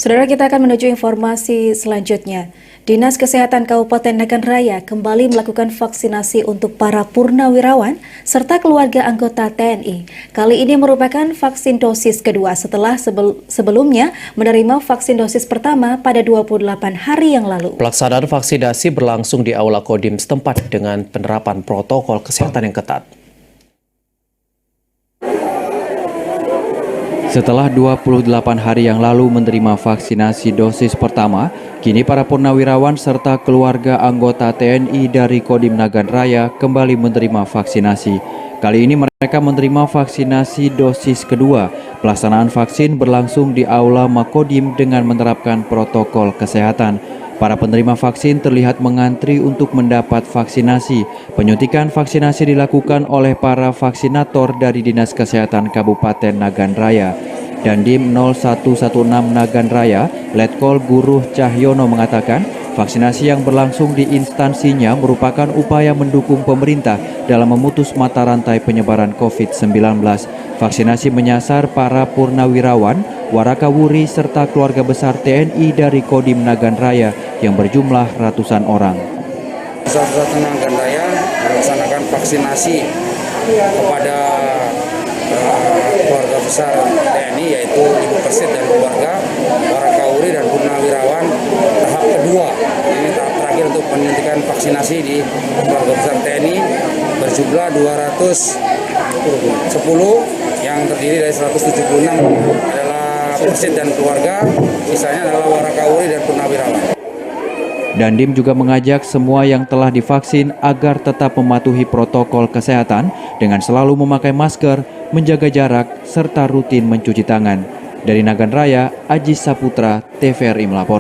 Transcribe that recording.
Saudara, kita akan menuju informasi selanjutnya. Dinas Kesehatan Kabupaten Nagan Raya kembali melakukan vaksinasi untuk para purnawirawan serta keluarga anggota TNI. Kali ini merupakan vaksin dosis kedua setelah sebelumnya menerima vaksin dosis pertama pada 28 hari yang lalu. Pelaksanaan vaksinasi berlangsung di Aula Kodim setempat dengan penerapan protokol kesehatan yang ketat. Setelah 28 hari yang lalu menerima vaksinasi dosis pertama, kini para purnawirawan serta keluarga anggota TNI dari Kodim Nagan Raya kembali menerima vaksinasi. Kali ini mereka menerima vaksinasi dosis kedua. Pelaksanaan vaksin berlangsung di Aula Makodim dengan menerapkan protokol kesehatan. Para penerima vaksin terlihat mengantri untuk mendapat vaksinasi. Penyuntikan vaksinasi dilakukan oleh para vaksinator dari Dinas Kesehatan Kabupaten Nagan Raya. Dandim 0116 Nagan Raya, Letkol Guruh Cahyono mengatakan, vaksinasi yang berlangsung di instansinya merupakan upaya mendukung pemerintah dalam memutus mata rantai penyebaran COVID-19. Vaksinasi menyasar para purnawirawan, warakawuri serta keluarga besar TNI dari Kodim Nagan Raya yang berjumlah ratusan orang. Pusat Nagan Raya melaksanakan vaksinasi kepada keluarga besar TNI, yaitu Ibu Persit dan keluarga, warakawuri dan purnawirawan tahap kedua. Ini tahap terakhir untuk penyuntikan vaksinasi di keluarga besar TNI berjumlah 210 yang terdiri dari 176 adalah Persit dan keluarga, sisanya adalah warakawuri dan purnawirawan. Dandim juga mengajak semua yang telah divaksin agar tetap mematuhi protokol kesehatan dengan selalu memakai masker, menjaga jarak, serta rutin mencuci tangan. Dari Nagan Raya, Ajis Saputra, TVRI melaporkan.